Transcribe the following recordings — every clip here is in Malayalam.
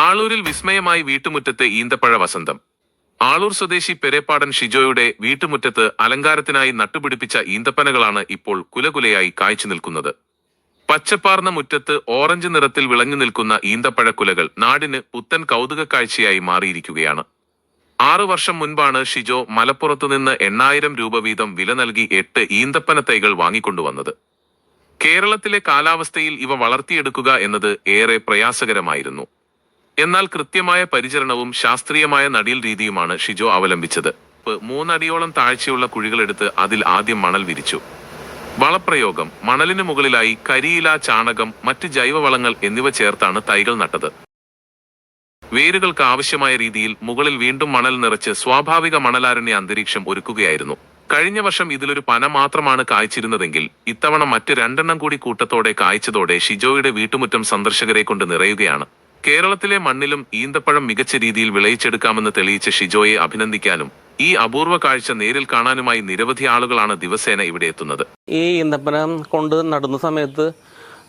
ആളൂരിൽ വിസ്മയമായി വീട്ടുമുറ്റത്ത് ഈന്തപ്പഴ വസന്തം. ആളൂർ സ്വദേശി പെരേപ്പാടൻ ഷിജോയുടെ വീട്ടുമുറ്റത്ത് അലങ്കാരത്തിനായി നട്ടുപിടിപ്പിച്ച ഈന്തപ്പനകളാണ് ഇപ്പോൾ കുലകുലയായി കായ്ച്ചു നിൽക്കുന്നത്. പച്ചപ്പാർന്ന മുറ്റത്ത് ഓറഞ്ച് നിറത്തിൽ വിളഞ്ഞു നിൽക്കുന്ന ഈന്തപ്പഴക്കുലകൾ നാടിന് പുത്തൻ കൗതുക കാഴ്ചയായി മാറിയിരിക്കുകയാണ്. 6 വർഷം മുൻപാണ് ഷിജോ മലപ്പുറത്തുനിന്ന് 8000 രൂപ വീതം വില നൽകി 8 ഈന്തപ്പന തൈകൾ വാങ്ങിക്കൊണ്ടുവന്നത്. കേരളത്തിലെ കാലാവസ്ഥയിൽ ഇവ വളർത്തിയെടുക്കുക എന്നത് ഏറെ പ്രയാസകരമായിരുന്നു. എന്നാൽ കൃത്യമായ പരിചരണവും ശാസ്ത്രീയമായ നടീൽ രീതിയുമാണ് ഷിജോ അവലംബിച്ചത്. 3 അടിയോളം താഴ്ചയുള്ള കുഴികളെടുത്ത് അതിൽ ആദ്യം മണൽ വിരിച്ചു. വളപ്രയോഗം: മണലിന് മുകളിലായി കരിയില, ചാണകം, മറ്റ് ജൈവവളങ്ങൾ എന്നിവ ചേർത്താണ് തൈകൾ നട്ടത്. വേരുകൾക്ക് ആവശ്യമായ രീതിയിൽ മുകളിൽ വീണ്ടും മണൽ നിറച്ച് സ്വാഭാവിക മണലാരണ്യ അന്തരീക്ഷം ഒരുക്കുകയായിരുന്നു. കഴിഞ്ഞ വർഷം ഇതിലൊരു പന മാത്രമാണ് കായ്ച്ചിരുന്നതെങ്കിൽ ഇത്തവണ മറ്റ് 2 കൂടി കൂട്ടത്തോടെ കായ്ച്ചതോടെ ഷിജോയുടെ വീട്ടുമുറ്റം സന്ദർശകരെ കൊണ്ട് നിറയുകയാണ്. കേരളത്തിലെ മണ്ണിലും ഈന്തപ്പഴം മികച്ച രീതിയിൽ വിളയിച്ചെടുക്കാമെന്ന് തെളിയിച്ച ഷിജോയെ അഭിനന്ദിക്കാനും ഈ അപൂർവ കാഴ്ച നേരിൽ കാണാനുമായി നിരവധി ആളുകളാണ് ദിവസേന ഇവിടെ എത്തുന്നത്. ഈ ഈന്തപ്പഴം കൊണ്ട് നടുന്ന സമയത്ത്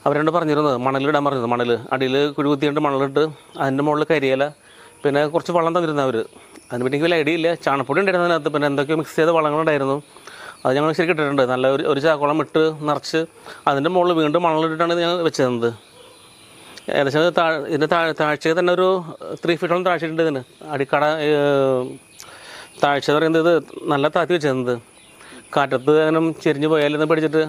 അവരോട് പറഞ്ഞിരുന്നത് മണലിടാൻ പറഞ്ഞത്. മണൽ അടിയിൽ കുഴി കുത്തിയിട്ട് മണലിട്ട് അതിൻ്റെ മുകളിൽ കരിയില, പിന്നെ കുറച്ച് വളം തന്നിരുന്നു അവർ. അതിനെപ്പറ്റി എനിക്ക് വലിയ ഐഡിയ ഇല്ല. ചാണപ്പൊടി ഉണ്ടായിരുന്നു അതിനകത്ത്, പിന്നെ എന്തൊക്കെയോ മിക്സ് ചെയ്ത വളങ്ങളുണ്ടായിരുന്നു. അത് ഞങ്ങൾ ശരിക്കും ഇട്ടിട്ടുണ്ട്. നല്ല ഒരു ചാക്കോളം ഇട്ട് നിറച്ച് അതിൻ്റെ മുകളിൽ വീണ്ടും മണലിട്ടിട്ടാണ് ഇത് ഞങ്ങൾ വെച്ചിരുന്നത്. ഏകദേശം ഇതിൻ്റെ താഴ്ചയിൽ തന്നെ ഒരു 3 ഫീറ്റോളം താഴ്ചയുണ്ട്. ഇതിന് അടിക്കട താഴ്ച എന്ന് പറയുന്നത് ഇത് നല്ല താത്തി വെച്ചിരുന്നത്. കാറ്റത്ത് അങ്ങനെ ചെരിഞ്ഞ് പോയാലെന്ന് പേടിച്ചിട്ട്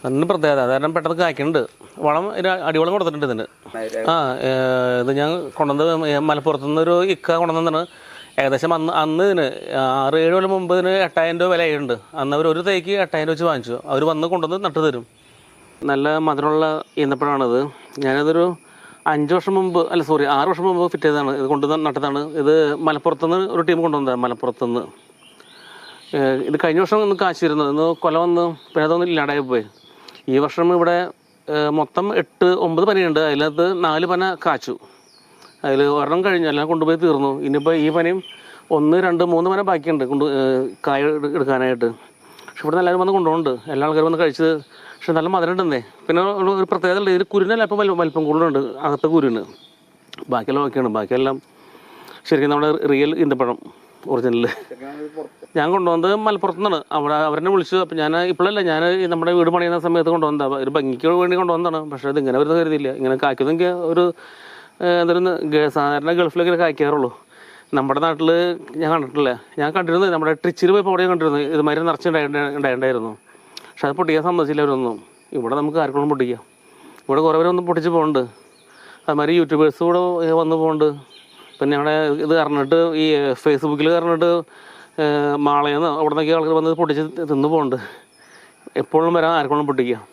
അതിന് പ്രത്യേകത. കാരണം പെട്ടെന്ന് കായ്ക്കുന്നുണ്ട്. വളം അടിവളം കൊടുത്തിട്ടുണ്ട് ഇതിന്. ഇത് ഞാൻ കൊണ്ടുവന്നത് മലപ്പുറത്തുനിന്നൊരു ഇക്ക കൊണ്ടുവന്നതാണ്. ഏകദേശം അന്ന് ഇതിന് 6-7 കൊല്ലം മുമ്പ് ഇതിന് 8000 രൂപ വിലയുണ്ട്. അന്ന് അവർ ഒരു തൈക്ക് 8000 വെച്ച് വാങ്ങിച്ചു. അവർ വന്ന് കൊണ്ടുവന്ന് നട്ടു തരും. നല്ല മധുരമുള്ള ഈന്തപ്പഴമാണിത്. ഞാനതൊരു 6 വർഷം മുമ്പ് ഫിറ്റ് ചെയ്തതാണ്. ഇത് കൊണ്ടുവന്ന് നട്ടതാണ്. ഇത് മലപ്പുറത്തുനിന്ന് ഒരു ടീം കൊണ്ടുവന്നതാണ്. മലപ്പുറത്തുനിന്ന് ഇത് കഴിഞ്ഞ വർഷം ഒന്ന് കാശിരുന്നത്. ഇന്ന് കൊല വന്ന് പിന്നെ അതൊന്നും ഇല്ലാണ്ടായി പോയി. ഈ വർഷം ഇവിടെ മൊത്തം 8-9 പനയുണ്ട്. അതിനകത്ത് 4 പന കാച്ചു. അതിൽ ഒരെണ്ണം കഴിഞ്ഞു, എല്ലാം കൊണ്ടുപോയി തീർന്നു. ഇനിയിപ്പോൾ ഈ പനയും 1, 2, 3 പന ബാക്കിയുണ്ട് കായ എടുക്കാനായിട്ട്. പക്ഷെ ഇവിടെ എല്ലാവരും വന്ന് കൊണ്ടുപോകുന്നുണ്ട്. എല്ലാ ആൾക്കാരും വന്ന് കഴിച്ചത്. പക്ഷെ നല്ല മധുരമുണ്ടെന്നേ. പിന്നെ ഒരു പ്രത്യേകത ഉണ്ട്, ഇതിൽ കുരുന്നല്ല അപ്പം വലിപ്പം കൂടുതലുണ്ട്. അകത്തെ കുരുന്ന് ബാക്കിയെല്ലാം ഓക്കെയാണ്. ബാക്കിയെല്ലാം ശരിക്കും നമ്മുടെ റിയൽ ഈന്തപ്പഴം ഒറിജിനൽ. ഞാൻ കൊണ്ടുവന്നത് മലപ്പുറത്തു നിന്നാണ്. അവരെന്നെ വിളിച്ചു. അപ്പം ഞാൻ ഇപ്പോഴല്ല, ഞാൻ നമ്മുടെ വീട് പണിയുന്ന സമയത്ത് കൊണ്ടുവന്നതാണ്. ഒരു ഭംഗിക്ക് വേണ്ടി കൊണ്ടുവന്നതാണ്. പക്ഷേ അത് ഇങ്ങനെ വരുന്ന കരുതിയില്ല. ഇങ്ങനെ കായ്ക്കുന്നെങ്കിൽ ഒരു എന്തൊരു സാധാരണ ഗൾഫിലൊക്കെ കായ്ക്കാറുള്ളൂ. നമ്മുടെ നാട്ടിൽ ഞാൻ കണ്ടിട്ടില്ല. ഞാൻ കണ്ടിരുന്നത് നമ്മുടെ ട്രിച്ചിൽ പോയപ്പോൾ അവിടെ കണ്ടിരുന്നു. ഇതുമാതിരി നിറച്ചുണ്ടായിരുന്നു. പക്ഷെ അത് പൊട്ടിക്കാൻ സമ്മതിച്ചില്ല അവരൊന്നും. ഇവിടെ നമുക്ക് ആർക്കും പൊട്ടിക്കാം. ഇവിടെ കുറേ പേരൊന്നും പൊട്ടിച്ച് പോകുന്നുണ്ട്. അതുമാതിരി യൂട്യൂബേഴ്സ് കൂടെ വന്ന് പോകുന്നുണ്ട്. പിന്നെ ഞങ്ങളുടെ ഇത് അറിഞ്ഞിട്ട് ഈ ഫേസ്ബുക്കിൽ അറിഞ്ഞിട്ട് മാളയെന്ന് അവിടെ നിന്നൊക്കെ ആൾക്കാർ വന്ന് പൊട്ടിച്ച് തിന്നു പോകുന്നുണ്ട്. എപ്പോഴും വരാൻ ആർക്കും പൊട്ടിക്കാം.